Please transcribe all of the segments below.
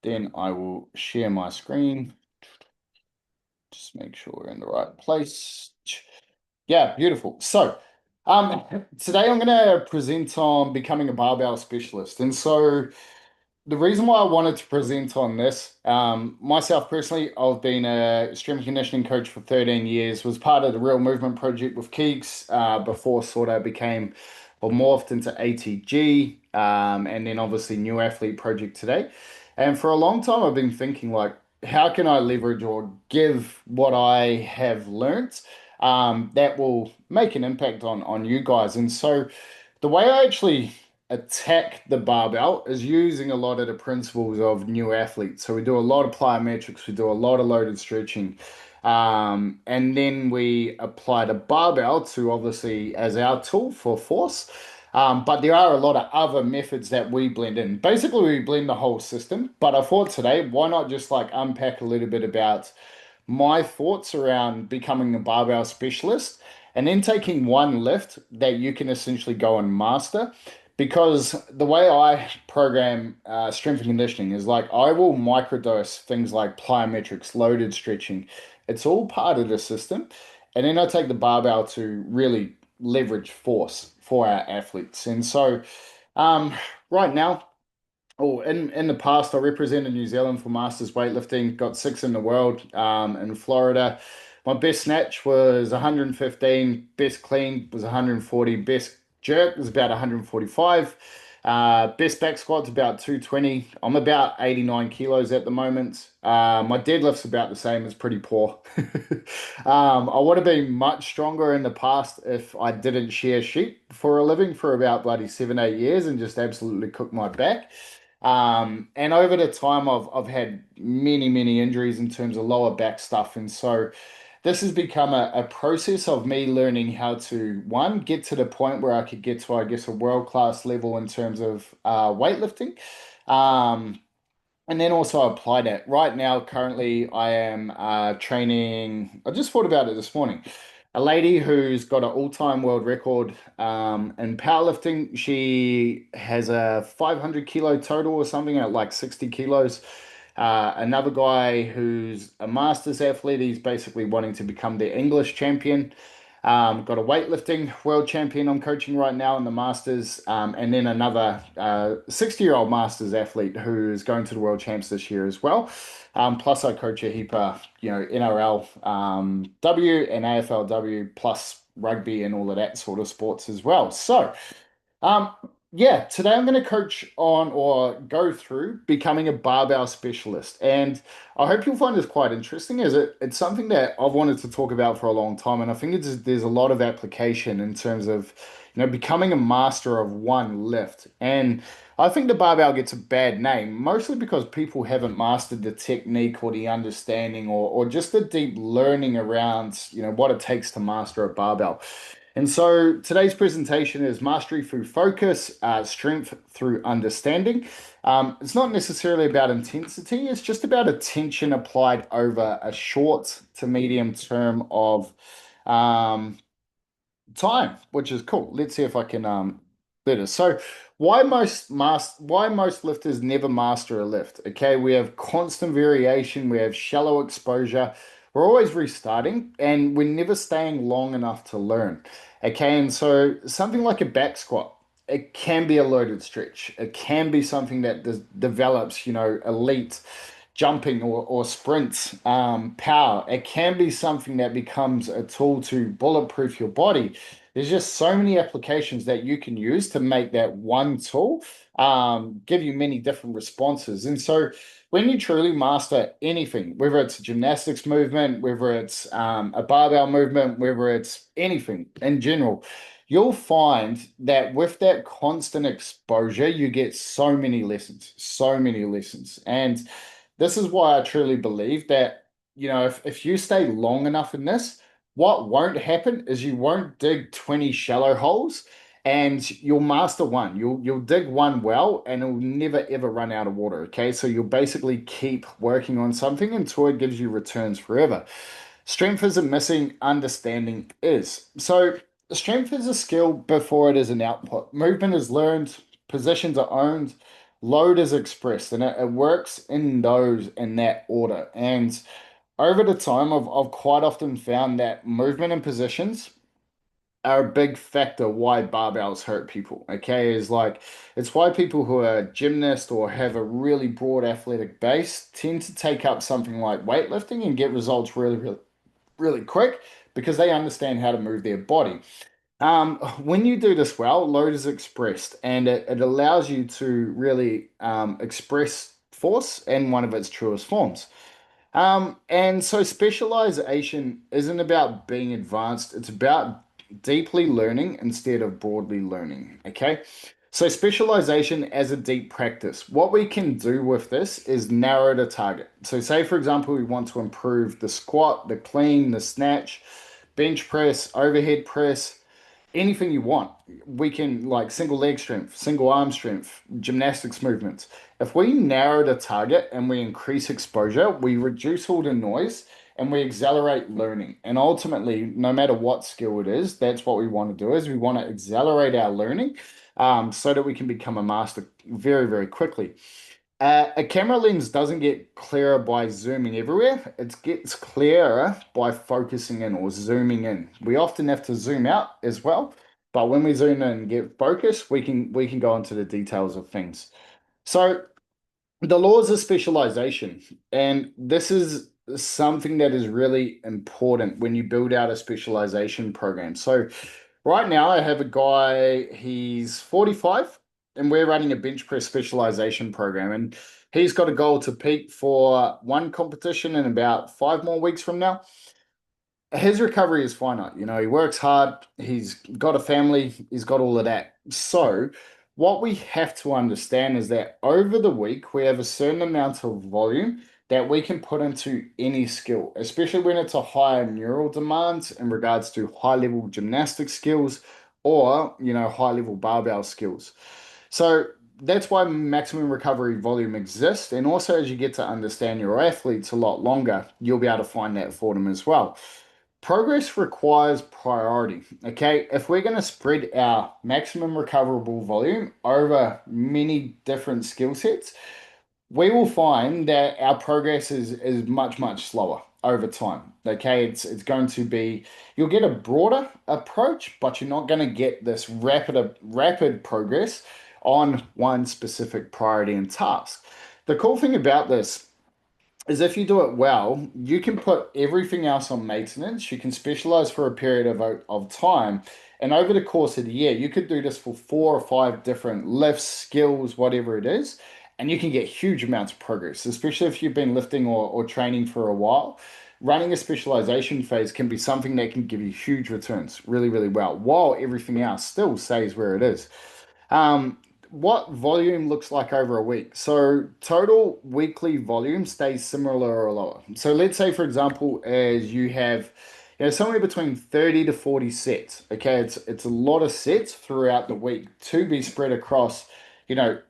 Then I will share my screen. Just make sure we're in the right place. Yeah, beautiful. Today I'm going to present on becoming a barbell specialist. The reason why I wanted to present on this, myself personally, I've been a strength and conditioning coach for 13 years, was part of the Real Movement Project with Keeks before sort of became or morphed into ATG, and then obviously New Athlete Project today. And for a long time, I've been thinking like, how can I leverage or give what I have learnt that will make an impact on you guys? The way I actually attack the barbell is using a lot of the principles of new athletes. So we do a lot of plyometrics, we do a lot of loaded stretching, and then we apply the barbell to obviously as our tool for force. But there are a lot of other methods that we blend in. Basically, we blend the whole system. But I thought today, why not just like unpack a little bit about my thoughts around becoming a barbell specialist and then taking one lift that you can essentially go and master. Because the way I program strength and conditioning is like I will microdose things like plyometrics, loaded stretching. It's all part of the system. And then I take the barbell to really leverage force for our athletes. Um, right now, oh, in the past, I represented New Zealand for Masters weightlifting, got six in the world in Florida. My best snatch was 115, best clean was 140, best jerk was about 145, best back squat's about 220. I'm about 89 kilos at the moment. My deadlift's about the same, it's pretty poor. I would have been much stronger in the past if I didn't shear sheep for a living for about bloody 7, 8 years and just absolutely cook my back. And over the time, I've had many injuries in terms of lower back stuff, and so this has become a process of me learning how to one get to the point where I could get to, I guess, a world class level in terms of weightlifting. Um, and then also apply that. Right now, currently, I am training. I just thought about it this morning. A lady who's got an all-time world record in powerlifting. She has a 500 kilo total or something at like 60 kilos. Another guy who's a masters athlete. He's basically wanting to become the English champion. Got a weightlifting world champion I'm coaching right now in the Masters, and then another 60-year-old Masters athlete who's going to the World Champs this year as well. Plus, I coach a heap of, NRL W and AFLW plus rugby and all of that sort of sports as well. Um, yeah, today I'm going to coach on or go through becoming a barbell specialist. And I hope you'll find this quite interesting as it's something that I've wanted to talk about for a long time. And I think there's a lot of application in terms of, becoming a master of one lift. And I think the barbell gets a bad name, mostly because people haven't mastered the technique or the understanding or just the deep learning around, what it takes to master a barbell. And so today's presentation is mastery through focus, strength through understanding. It's not necessarily about intensity, it's just about attention applied over a short to medium term of um, time, which is cool. Let's see if I can do this. So why most lifters never master a lift? Okay, we have constant variation, we have shallow exposure, we're always restarting, and we're never staying long enough to learn. Okay, and so something like a back squat, it can be a loaded stretch. It can be something that develops, elite jumping or sprint power. It can be something that becomes a tool to bulletproof your body. There's just so many applications that you can use to make that one tool give you many different responses. And so when you truly master anything, whether it's a gymnastics movement, whether it's a barbell movement, whether it's anything in general, you'll find that with that constant exposure, you get so many lessons, so many lessons. And this is why I truly believe that, if you stay long enough in this, what won't happen is you won't dig 20 shallow holes and you'll master one. You'll dig one well and it'll never ever run out of water. Okay. So you'll basically keep working on something until it gives you returns forever. Strength isn't missing, understanding is. So strength is a skill before it is an output. Movement is learned, positions are owned, load is expressed, and it works in those in that order. And over the time, I've quite often found that movement and positions are a big factor why barbells hurt people. Okay, is like it's why people who are gymnasts or have a really broad athletic base tend to take up something like weightlifting and get results really quick because they understand how to move their body. When you do this well, load is expressed and it allows you to really express force in one of its truest forms. And so specialization isn't about being advanced, it's about deeply learning instead of broadly learning. Okay. So specialization as a deep practice. What we can do with this is narrow the target. So say for example, we want to improve the squat, the clean, the snatch, bench press, overhead press, anything you want. We can like single leg strength, single arm strength, gymnastics movements. If we narrow the target and we increase exposure, we reduce all the noise and we accelerate learning. And ultimately, no matter what skill it is, that's what we want to do is we want to accelerate our learning so that we can become a master very, very quickly. A camera lens doesn't get clearer by zooming everywhere. It gets clearer by focusing in or zooming in. We often have to zoom out as well, but when we zoom in and get focus, we can go into the details of things. So the laws of specialization, and this is something that is really important when you build out a specialization program. So right now, I have a guy, he's 45, and we're running a bench press specialization program. And he's got a goal to peak for one competition in about 5 more weeks from now. His recovery is finite. You know, he works hard, he's got a family, he's got all of that. So, what we have to understand is that over the week, we have a certain amount of volume that we can put into any skill, especially when it's a higher neural demand in regards to high level gymnastic skills or, high level barbell skills. So, that's why maximum recovery volume exists. And also, as you get to understand your athletes a lot longer, you'll be able to find that for them as well. Progress requires priority. Okay, if we're going to spread our maximum recoverable volume over many different skill sets, we will find that our progress is much slower over time. Okay, it's going to be you'll get a broader approach, but you're not going to get this rapid progress on one specific priority and task. The cool thing about this is if you do it well, you can put everything else on maintenance. You can specialize for a period of time. And over the course of the year, you could do this for 4 or 5 different lifts, skills, whatever it is. And you can get huge amounts of progress, especially if you've been lifting or training for a while. Running a specialization phase can be something that can give you huge returns really well, while everything else still stays where it is. Um, what volume looks like over a week. So total weekly volume stays similar or lower. So let's say, for example, as you have, somewhere between 30 to 40 sets. Okay, it's a lot of sets throughout the week to be spread across,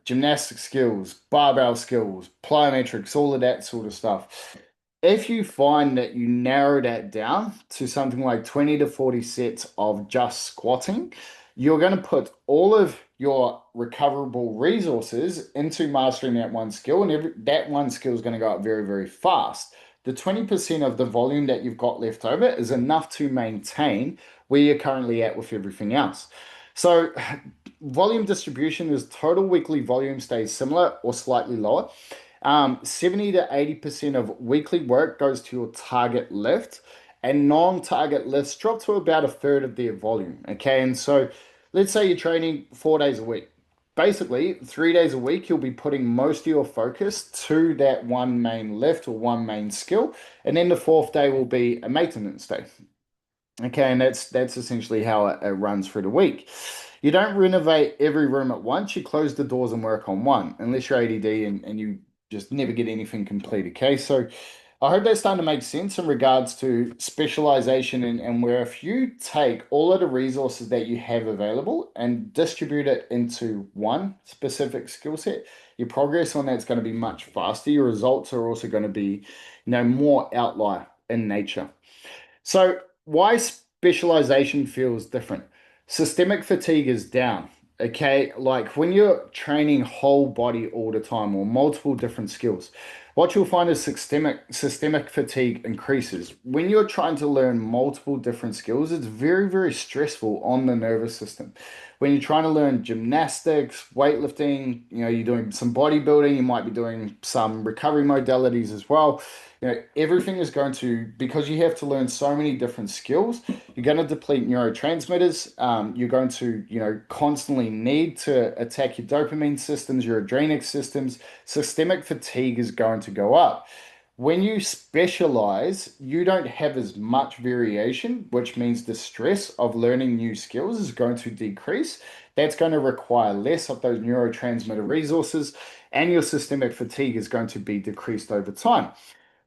gymnastic skills, barbell skills, plyometrics, all of that sort of stuff. If you find that you narrow that down to something like 20 to 40 sets of just squatting, you're going to put all of your recoverable resources into mastering that one skill, and that one skill is going to go up very fast. The 20% of the volume that you've got left over is enough to maintain where you're currently at with everything else. So, volume distribution is total weekly volume stays similar or slightly lower. 70 to 80% of weekly work goes to your target lift, and non-target lifts drop to about a third of their volume. Okay, and so let's say you're training 4 days a week. Basically, 3 days a week, you'll be putting most of your focus to that one main lift or one main skill, and then the fourth day will be a maintenance day. Okay, and that's essentially how it runs through the week. You don't renovate every room at once. You close the doors and work on one, unless you're ADD and you just never get anything complete. Okay, so I hope that's starting to make sense in regards to specialization and where if you take all of the resources that you have available and distribute it into one specific skill set, your progress on that's going to be much faster. Your results are also going to be, more outlier in nature. So, why specialization feels different? Systemic fatigue is down. Okay, like when you're training whole body all the time or multiple different skills, what you'll find is systemic fatigue increases. When you're trying to learn multiple different skills, it's very, very stressful on the nervous system. When you're trying to learn gymnastics, weightlifting, you're doing some bodybuilding, you might be doing some recovery modalities as well. Everything is going to, because you have to learn so many different skills, you're going to deplete neurotransmitters. You're going to, constantly need to attack your dopamine systems, your adrenal systems. Systemic fatigue is going to go up. When you specialize, you don't have as much variation, which means the stress of learning new skills is going to decrease. That's going to require less of those neurotransmitter resources, and your systemic fatigue is going to be decreased over time.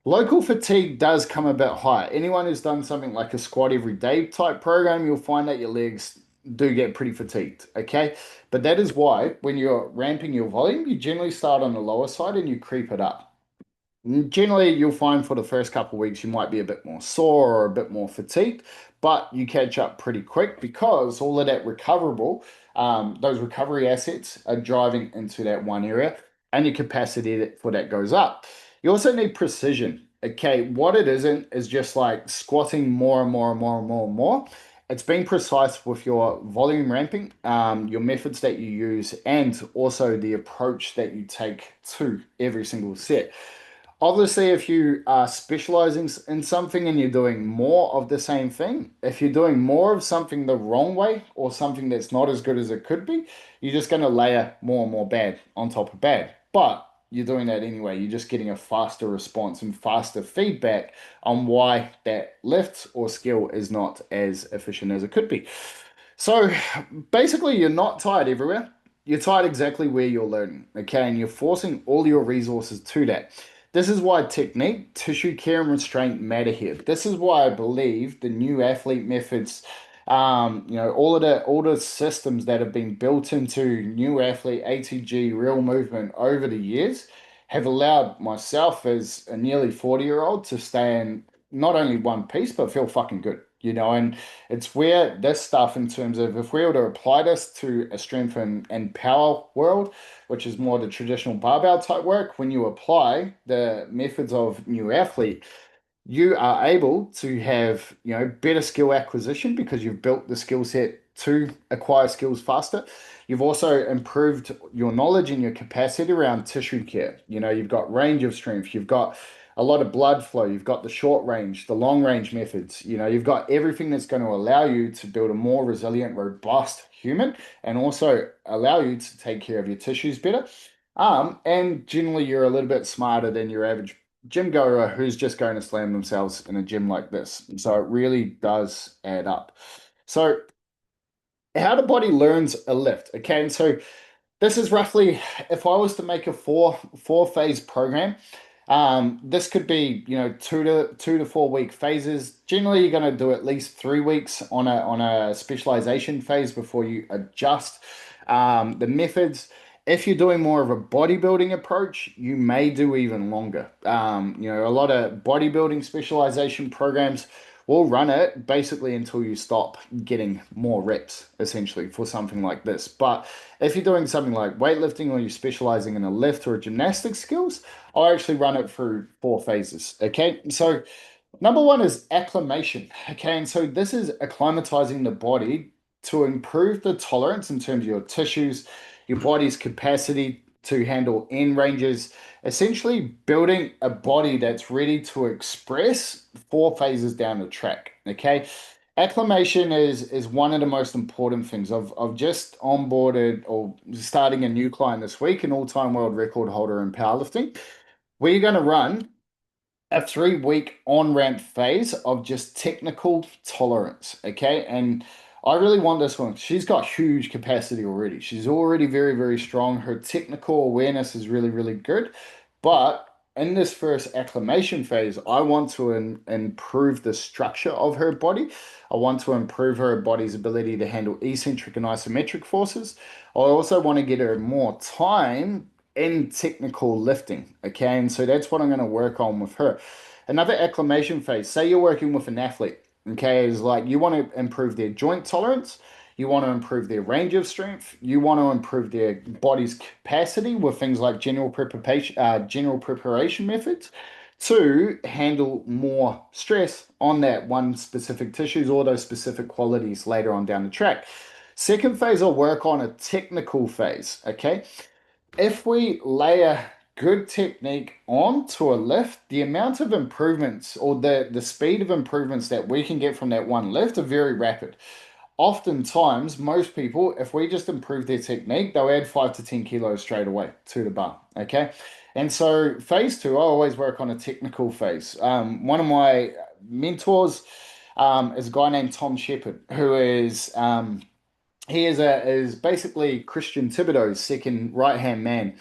Local fatigue does come a bit high. Anyone who's done something like a squat every day type program, you'll find that your legs do get pretty fatigued. Okay. But that is why when you're ramping your volume, you generally start on the lower side and you creep it up. Generally, you'll find for the first couple of weeks you might be a bit more sore or a bit more fatigued, but you catch up pretty quick because all of that recoverable, those recovery assets are driving into that one area, and your capacity for that goes up. You also need precision. Okay, what it isn't is just like squatting more and more and more and more and more. It's being precise with your volume ramping, your methods that you use, and also the approach that you take to every single set. Obviously, if you are specializing in something and you're doing more of the same thing, if you're doing more of something the wrong way or something that's not as good as it could be, you're just going to layer more and more bad on top of bad. But you're doing that anyway. You're just getting a faster response and faster feedback on why that lift or skill is not as efficient as it could be. So basically, you're not tired everywhere. You're tired exactly where you're learning, okay? And you're forcing all your resources to that. This is why technique, tissue care, and restraint matter here. This is why I believe the new athlete methods, all the systems that have been built into new athlete, ATG, real movement over the years have allowed myself as a nearly 40-year-old to stay in not only one piece, but feel fucking good, and it's where this stuff, in terms of if we were to apply this to a strength and power world, which is more the traditional barbell type work, when you apply the methods of new athlete, you are able to have, better skill acquisition because you've built the skill set to acquire skills faster. You've also improved your knowledge and your capacity around tissue care. You've got range of strength, you've got a lot of blood flow, you've got the short range, the long range methods, you've got everything that's going to allow you to build a more resilient, robust human and also allow you to take care of your tissues better. And generally, you're a little bit smarter than your average gym goer who's just going to slam themselves in a gym like this. So it really does add up. So how the body learns a lift. Okay, and so this is roughly, if I was to make a four phase program, this could be, 2 to 4 week phases. Generally, you're going to do at least 3 weeks on a specialization phase before you adjust the methods. If you're doing more of a bodybuilding approach, you may do even longer. A lot of bodybuilding specialization programs will run it basically until you stop getting more reps, essentially, for something like this. But if you're doing something like weightlifting or you're specializing in a lift or a gymnastic skills, I'll actually run it through 4 phases. Okay. So number one is acclimation. Okay. And so this is acclimatizing the body to improve the tolerance in terms of your tissues, your body's capacity to handle end ranges, essentially building a body that's ready to express 4 phases down the track. Okay. Acclimation is one of the most important things. I've just onboarded or starting a new client this week, an all-time world record holder in powerlifting. We're going to run a 3 week on ramp phase of just technical tolerance. Okay. And I really want this one. She's got huge capacity already. She's already very, very strong. Her technical awareness is really, really good. But in this first acclimation phase, I want to improve the structure of her body. I want to improve her body's ability to handle eccentric and isometric forces. I also want to get her more time in technical lifting. Okay. And so that's what I'm going to work on with her. Another acclimation phase, say you're working with an athlete, okay, is like you want to improve their joint tolerance. You want to improve their range of strength. You want to improve their body's capacity with things like general preparation methods to handle more stress on that one specific tissues or those specific qualities later on down the track. Second phase, I'll work on a technical phase. Okay. If we layer good technique onto a lift, the amount of improvements or the speed of improvements that we can get from that one lift are very rapid. Oftentimes, most people, if we just improve their technique, they'll add 5 to 10 kilos straight away to the bar. Okay. And so, phase two, I always work on a technical phase. One of my mentors is a guy named Tom Shepherd, who is basically Christian Thibodeau's second right hand man.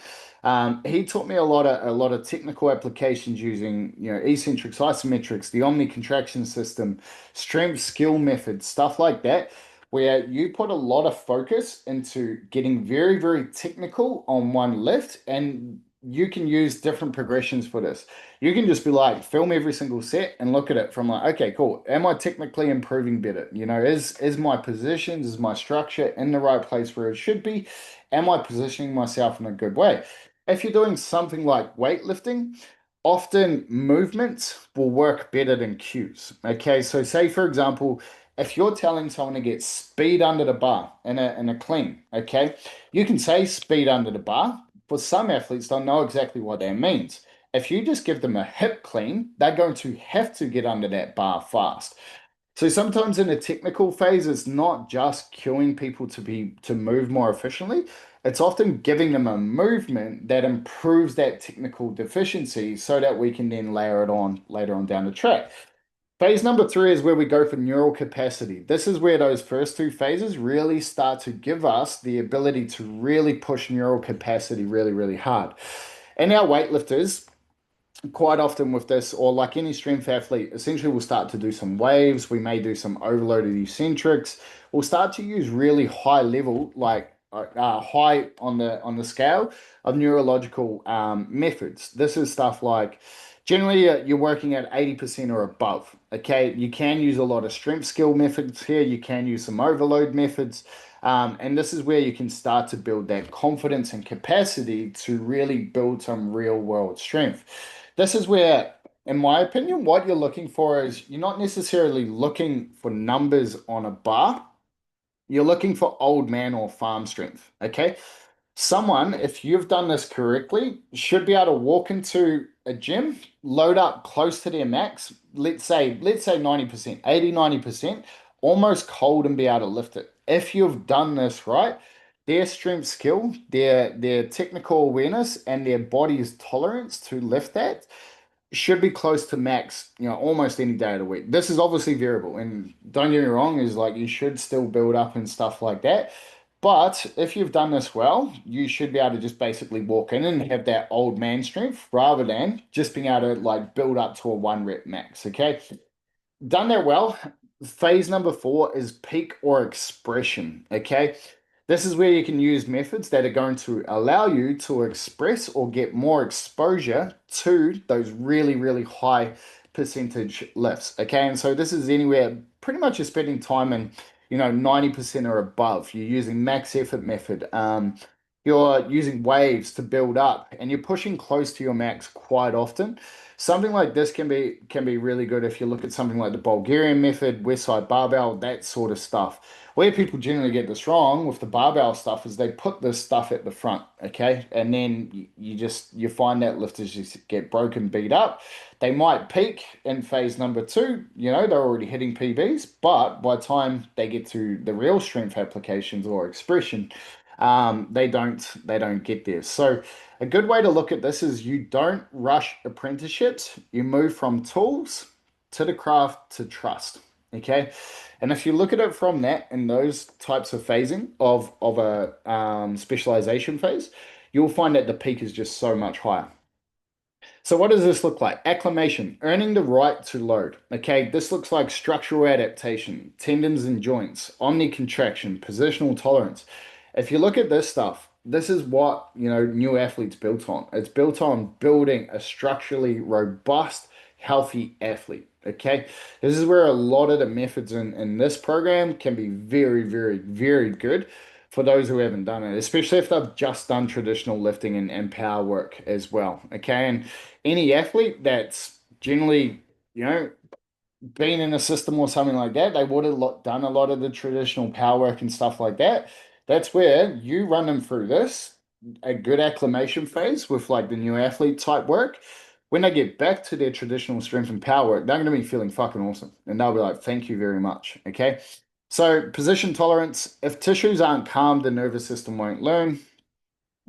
He taught me a lot of technical applications using eccentrics, isometrics, the omni-contraction system, strength skill methods, stuff like that, where you put a lot of focus into getting very very technical on one lift, and you can use different progressions for this. You can just be like, film every single set and look at it from like, okay, cool. Am I technically improving better? Is my positions, is my structure in the right place where it should be? Am I positioning myself in a good way? If you're doing something like weightlifting, often movements will work better than cues. Okay, so say for example, if you're telling someone to get speed under the bar in a clean, okay, you can say speed under the bar. For some athletes, they'll know exactly what that means. If you just give them a hip clean, they're going to have to get under that bar fast. So sometimes in a technical phase, it's not just cueing people to move more efficiently. It's often giving them a movement that improves that technical deficiency so that we can then layer it on later on down the track. Phase number three is where we go for neural capacity. This is where those first two phases really start to give us the ability to really push neural capacity really, really hard. And our weightlifters, quite often with this, or like any strength athlete, essentially we'll start to do some waves. We may do some overloaded eccentrics. We'll start to use really high level, like high on the scale of neurological methods. This is stuff like generally you're working at 80% or above. Okay, you can use a lot of strength skill methods here. You can use some overload methods. And this is where you can start to build that confidence and capacity to really build some real world strength. This is where, in my opinion, what you're looking for is you're not necessarily looking for numbers on a bar. You're looking for old man or farm strength. Okay. Someone, if you've done this correctly, should be able to walk into a gym, load up close to their max, let's say 90%, 80, 90%, almost cold and be able to lift it. If you've done this right, their strength skill, their technical awareness, and their body's tolerance to lift that should be close to max, almost any day of the week. This is obviously variable, and don't get me wrong, is like you should still build up and stuff like that. But if you've done this well, you should be able to just basically walk in and have that old man strength rather than just being able to like build up to a 1 rep max. Okay. Done that well. Phase number four is peak or expression. Okay. This is where you can use methods that are going to allow you to express or get more exposure to those really, really high percentage lifts. Okay. And so this is anywhere pretty much you're spending time in, 90% or above. You're using max effort method. You're using waves to build up and you're pushing close to your max quite often. Something like this can be really good if you look at something like the Bulgarian method, West Side Barbell, that sort of stuff. Where people generally get this wrong with the barbell stuff is they put this stuff at the front, okay? And then you find that lifters just get broken, beat up. They might peak in phase number two, they're already hitting PBs, but by the time they get to the real strength applications or expression, they don't get there. So a good way to look at this is you don't rush apprenticeships. You move from tools to the craft to trust. Okay. And if you look at it from that and those types of phasing of a specialization phase, you'll find that the peak is just so much higher. So what does this look like? Acclimation, earning the right to load. Okay, this looks like structural adaptation, tendons and joints, omni-contraction, positional tolerance. If you look at this stuff, this is what, new athletes built on. It's built on building a structurally robust, healthy athlete. Okay. This is where a lot of the methods in this program can be very, very, very good for those who haven't done it, especially if they've just done traditional lifting and power work as well. Okay. And any athlete that's generally, you know, been in a system or something like that, they would have done a lot of the traditional power work and stuff like that. That's where you run them through this, a good acclimation phase with like the new athlete type work. When they get back to their traditional strength and power work, they're going to be feeling fucking awesome. And they'll be like, thank you very much. Okay. So, position tolerance, if tissues aren't calm, the nervous system won't learn.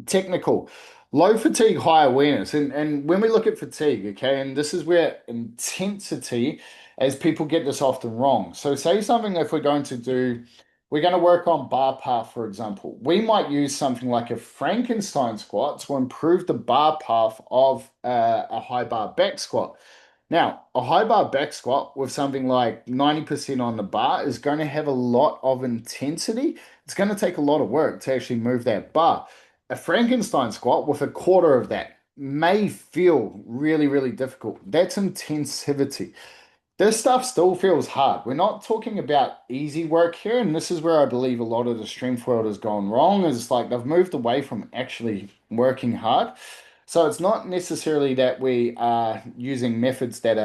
Technical, low fatigue, high awareness. And when we look at fatigue, okay, and this is where intensity, as people get this often wrong. So say something if we're going to work on bar path, for example. We might use something like a Frankenstein squat to improve the bar path of a high bar back squat. Now, a high bar back squat with something like 90% on the bar is going to have a lot of intensity. It's going to take a lot of work to actually move that bar. A Frankenstein squat with a quarter of that may feel really, really difficult. That's intensivity. This stuff still feels hard. We're not talking about easy work here, and this is where I believe a lot of the strength world has gone wrong, is like they've moved away from actually working hard. So it's not necessarily that we are using methods that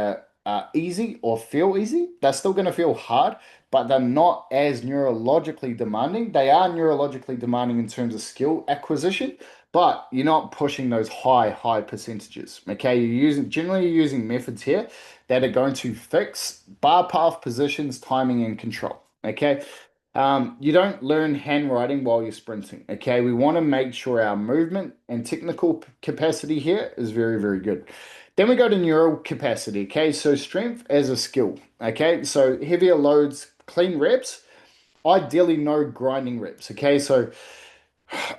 are easy or feel easy. They're still going to feel hard, but they're not as neurologically demanding. They are neurologically demanding in terms of skill acquisition, but you're not pushing those high percentages. Okay, generally you're using methods here that are going to fix bar path positions, timing, and control. Okay. You don't learn handwriting while you're sprinting. Okay, we want to make sure our movement and technical capacity here is very, very good. Then we go to neural capacity. Okay, so strength as a skill. Okay, so heavier loads, clean reps, ideally no grinding reps. Okay, so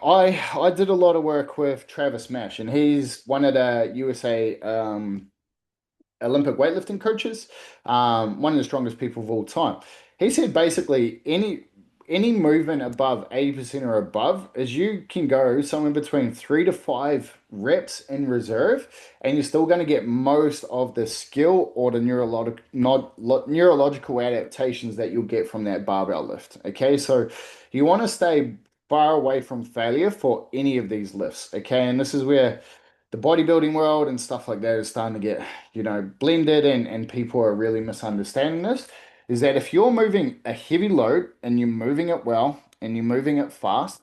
I did a lot of work with Travis Mash, and he's one of the USA Olympic weightlifting coaches, one of the strongest people of all time. He said basically any movement above 80% or above is you can go somewhere between 3 to 5 reps in reserve, and you're still going to get most of the skill or the neurological adaptations that you'll get from that barbell lift. Okay, so you want to stay far away from failure for any of these lifts. Okay, and this is where the bodybuilding world and stuff like that is starting to get, blended, and people are really misunderstanding this, is that if you're moving a heavy load and you're moving it well and you're moving it fast,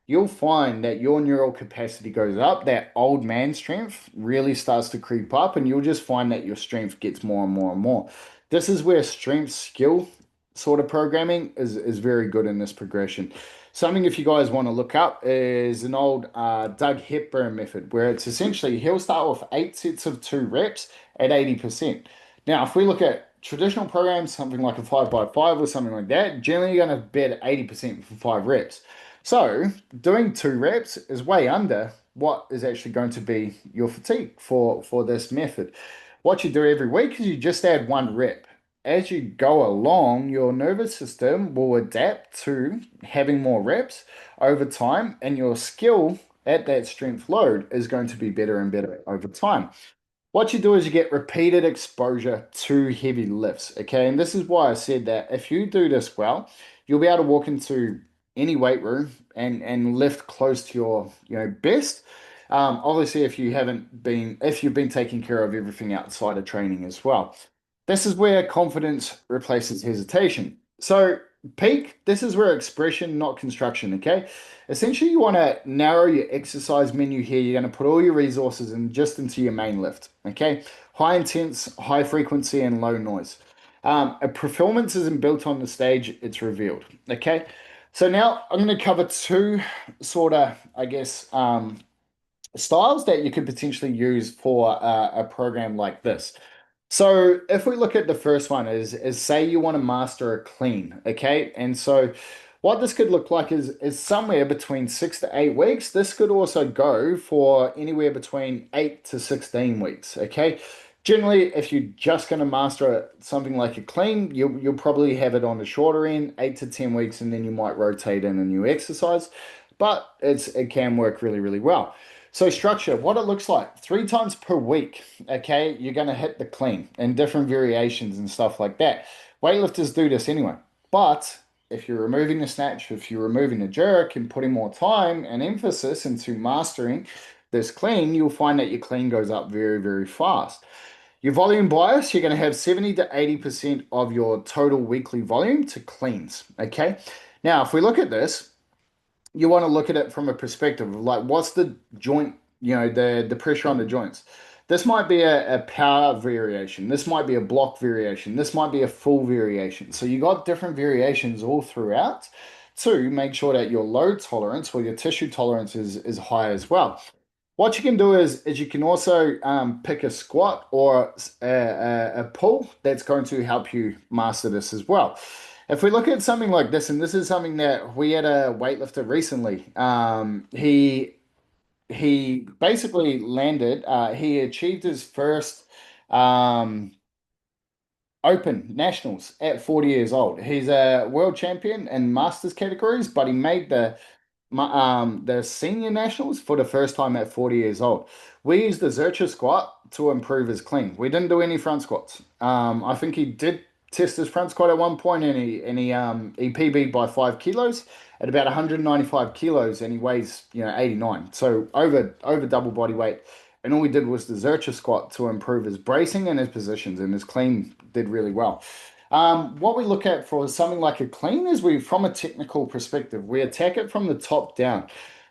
you'll find that your neural capacity goes up, that old man strength really starts to creep up, and you'll just find that your strength gets more and more and more. This is where strength skill sort of programming is very good in this progression. Something if you guys want to look up is an old Doug Hepburn method, where it's essentially he'll start with 8 sets of 2 reps at 80%. Now, if we look at traditional programs, something like a 5x5 or something like that, generally you're going to bet at 80% for 5 reps. So doing 2 reps is way under what is actually going to be your fatigue for this method. What you do every week is you just add 1 rep. As you go along, your nervous system will adapt to having more reps over time, and your skill at that strength load is going to be better and better over time. What you do is you get repeated exposure to heavy lifts, okay? And this is why I said that if you do this well, you'll be able to walk into any weight room and lift close to your, best. Obviously, if you've been taking care of everything outside of training as well. This is where confidence replaces hesitation. So peak, this is where expression, not construction, okay? Essentially, you want to narrow your exercise menu here. You're going to put all your resources into your main lift, okay? High intense, high frequency, and low noise. A performance isn't built on the stage, it's revealed, okay? So now I'm going to cover two sort of, I guess, styles that you could potentially use for a program like this. So if we look at the first one is say you want to master a clean, okay? And so what this could look like is somewhere between 6 to 8 weeks. This could also go for anywhere between 8 to 16 weeks, okay? Generally, if you're just going to master something like a clean, you'll probably have it on the shorter end, 8 to 10 weeks, and then you might rotate in a new exercise. But it can work really, really well. So structure, what it looks like, 3 times per week, okay, you're going to hit the clean and different variations and stuff like that. Weightlifters do this anyway. But if you're removing the snatch, if you're removing the jerk and putting more time and emphasis into mastering this clean, you'll find that your clean goes up very, very fast. Your volume bias, you're going to have 70 to 80% of your total weekly volume to cleans, okay? Now, if we look at this, you want to look at it from a perspective of like what's the joint, the pressure on the joints. This might be a power variation. This might be a block variation. This might be a full variation. So you got different variations all throughout to make sure that your load tolerance or your tissue tolerance is high as well. What you can do is you can also pick a squat or a pull that's going to help you master this as well. If we look at something like this, and this is something that we had a weightlifter recently, he basically landed. He achieved his first um, Open Nationals at 40 years old. He's a world champion in masters categories, but he made the senior nationals for the first time at 40 years old. We used the Zercher squat to improve his clean. We didn't do any front squats. I think he did test his front squat at one point, and he PB'd by 5 kilos at about 195 kilos, and he weighs 89, so over double body weight. And all we did was the Zercher squat to improve his bracing and his positions, and his clean did really well. What we look at for something like a clean is from a technical perspective, we attack it from the top down.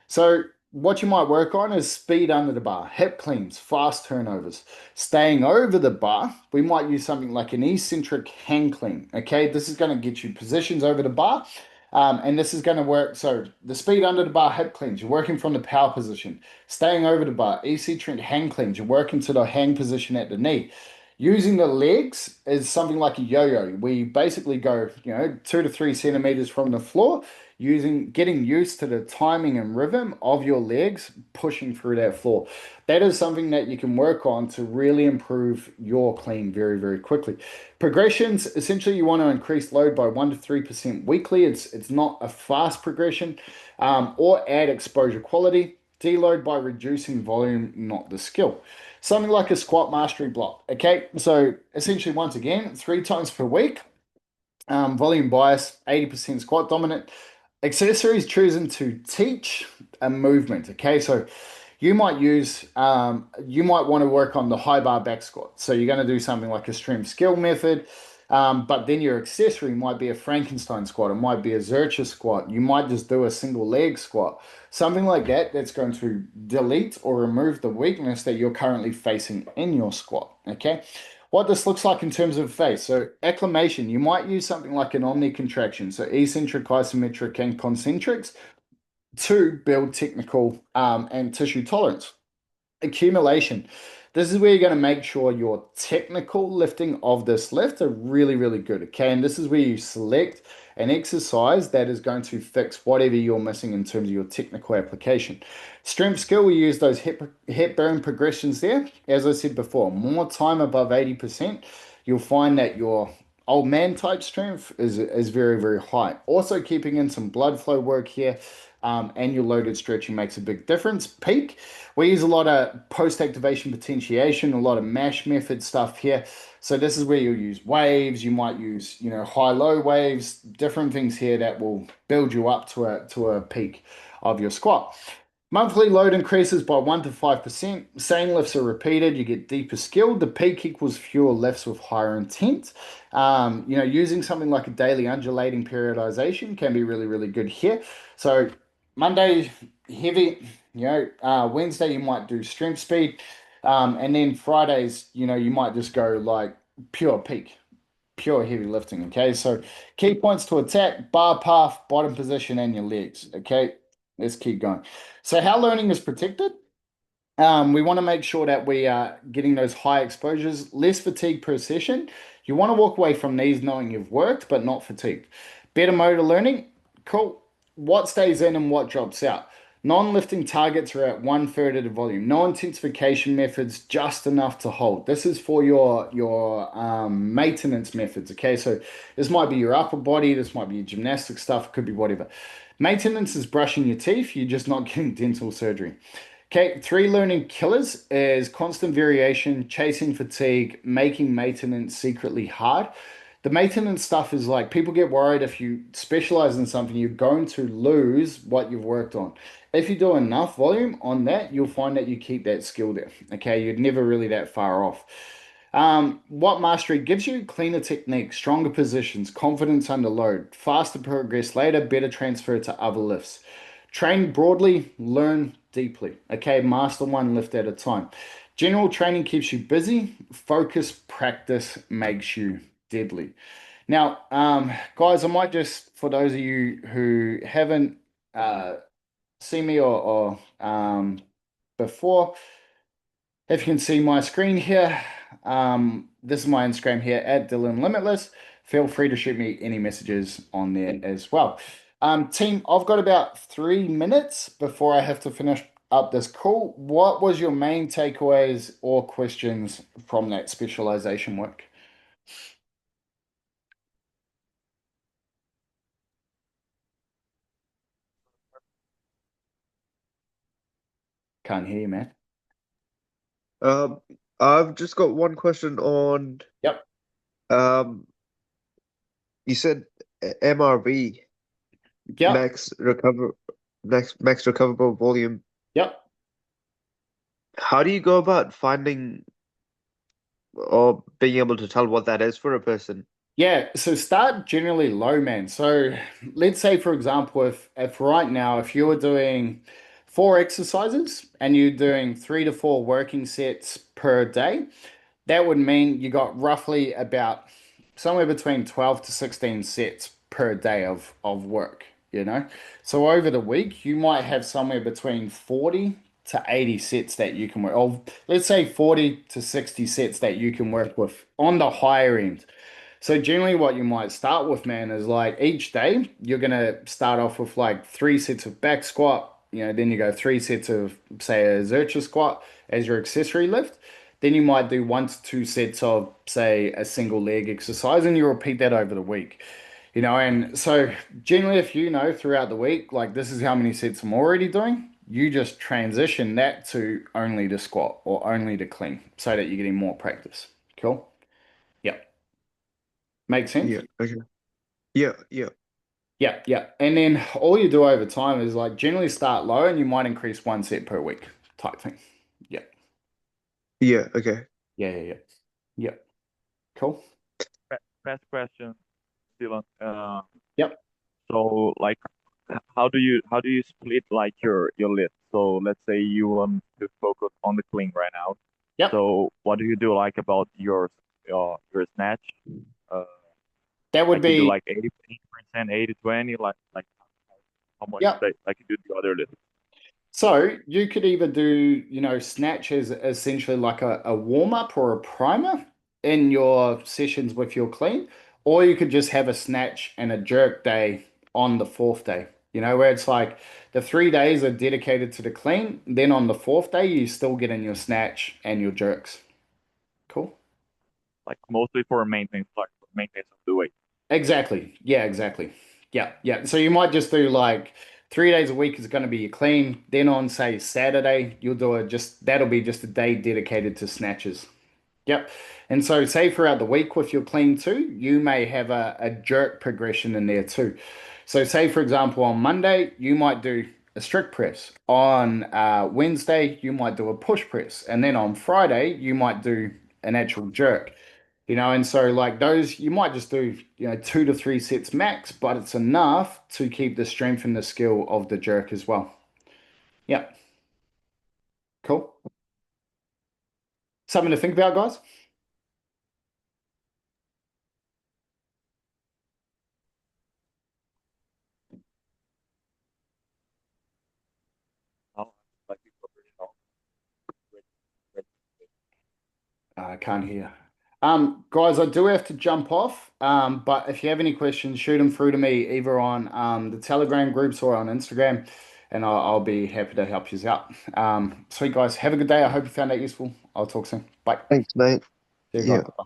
So what you might work on is speed under the bar, hip cleans, fast turnovers. Staying over the bar, we might use something like an eccentric hang clean. Okay, this is going to get you positions over the bar. And this is going to work. So the speed under the bar hip cleans, you're working from the power position. Staying over the bar, eccentric hang cleans, you're working to the hang position at the knee. Using the legs is something like a yo-yo. We basically go, 2 to 3 centimeters from the floor, getting used to the timing and rhythm of your legs pushing through that floor. That is something that you can work on to really improve your clean very, very quickly. Progressions, essentially you want to increase load by 1 to 3% weekly. It's not a fast progression, or add exposure quality. Deload by reducing volume, not the skill. Something like a squat mastery block. Okay, so essentially, once again, 3 times per week, volume bias, 80% squat dominant. Accessories chosen to teach a movement. Okay, so you might want to work on the high bar back squat. So you're going to do something like a stream skill method, but then your accessory might be a Frankenstein squat. It might be a Zercher squat. You might just do a single leg squat. Something like that that's going to delete or remove the weakness that you're currently facing in your squat. Okay. What this looks like in terms of face. So acclimation, you might use something like an omni-contraction. So eccentric, isometric, and concentrics to build technical and tissue tolerance. Accumulation. This is where you're going to make sure your technical lifting of this lift are really, really good. Okay. And this is where you select an exercise that is going to fix whatever you're missing in terms of your technical application. Strength skill, we use those hip burn progressions there. As I said before, more time above 80%, you'll find that your old man type strength is very, very high. Also keeping in some blood flow work here. And your loaded stretching makes a big difference. Peak, we use a lot of post-activation potentiation, a lot of mash method stuff here. So this is where you'll use waves. You might use, high-low waves, different things here that will build you up to a peak of your squat. Monthly load increases by 1 to 5%. Same lifts are repeated. You get deeper skill. The peak equals fewer lifts with higher intent. Using something like a daily undulating periodization can be really, really good here. So Monday, heavy, Wednesday, you might do strength speed. And then Fridays, you might just go like pure peak, pure heavy lifting. Okay. So key points to attack: bar path, bottom position, and your legs. Okay. Let's keep going. So how learning is protected? We want to make sure that we are getting those high exposures, less fatigue per session. You want to walk away from these knowing you've worked, but not fatigued. Better motor learning. Cool. What stays in and what drops out? Non-lifting targets are at 1/3 of the volume. No intensification methods, just enough to hold. This is for your maintenance methods. Okay, so this might be your upper body, this might be your gymnastic stuff, it could be whatever. Maintenance is brushing your teeth. You're just not getting dental surgery. Okay, three learning killers is constant variation, chasing fatigue, making maintenance secretly hard. The maintenance stuff is like people get worried if you specialize in something, you're going to lose what you've worked on. If you do enough volume on that, you'll find that you keep that skill there. Okay, you're never really that far off. What mastery gives you? Cleaner technique, stronger positions, confidence under load, faster progress later, better transfer to other lifts. Train broadly, learn deeply. Okay, master one lift at a time. General training keeps you busy. Focus practice makes you deadly. Now, guys, I might just, for those of you who haven't uh, seen me or before, if you can see my screen here, this is my Instagram here at Dylan Limitless. Feel free to shoot me any messages on there as well. Team, I've got about 3 minutes before I have to finish up this call. What was your main takeaways or questions from that specialization work? Can't hear you, man. Um, I've just got one question on Yep, um you said MRV, yep, max recover max recoverable volume. yep. How do you go about finding or being able to tell what that is for a person? Yeah, so start generally low, man. So let's say, for example, if right now, if you're doing four exercises and you're doing 3 to 4 working sets per day, that would mean you got roughly about somewhere between 12 to 16 sets per day of work, you know? So over the week, you might have somewhere between 40 to 80 sets that you can work, or let's say 40 to 60 sets that you can work with on the higher end. So generally what you might start with, man, is like each day you're gonna start off with like 3 sets of back squat, then you go 3 sets of say a Zercher squat as your accessory lift. Then you might do 1 to 2 sets of say a single leg exercise and you repeat that over the week. And so generally if you know throughout the week, like this is how many sets I'm already doing, you just transition that to only to squat or only to clean so that you're getting more practice. Cool? Yep. Make sense? Yeah, okay. Yeah, yeah, Yeah, yeah. And then all you do over time is like generally start low and you might increase 1 set per week type thing. Yeah. yeah, okay. Yeah, yeah, yeah. Yeah. Cool. Fast question, Dylan. Yep. So like, how do you split like your list? So let's say you want to focus on the clean right now. Yep. So what do you do like about your snatch? Uh, That would like you do be, like 80%, 80/20, like how much yep. like you do the other list? So you could either do, snatch as essentially like a warm-up or a primer in your sessions with your clean, or you could just have a snatch and a jerk day on the fourth day, where it's like the 3 days are dedicated to the clean, then on the fourth day you still get in your snatch and your jerks. Cool. Like mostly for maintenance, like for maintenance of the weight. Exactly. Yeah, exactly. Yeah, yeah. So you might just do like 3 days a week is going to be your clean. Then on, say, Saturday, you'll do it just that'll be just a day dedicated to snatches. Yep. And so, say throughout the week with your clean too, you may have a jerk progression in there too. So, say for example, on Monday, you might do a strict press. On Wednesday, you might do a push press. And then on Friday, you might do an actual jerk. And so like those, you might just do, 2 to 3 sets max, but it's enough to keep the strength and the skill of the jerk as well. Yeah, cool. Something to think about, guys. How like you cover it all with- I can't hear. Guys, I do have to jump off. But if you have any questions, shoot them through to me either on the Telegram groups or on Instagram, and I'll be happy to help you out. Sweet guys, have a good day. I hope you found that useful. I'll talk soon. Bye. Thanks, mate. See you Yeah. guys.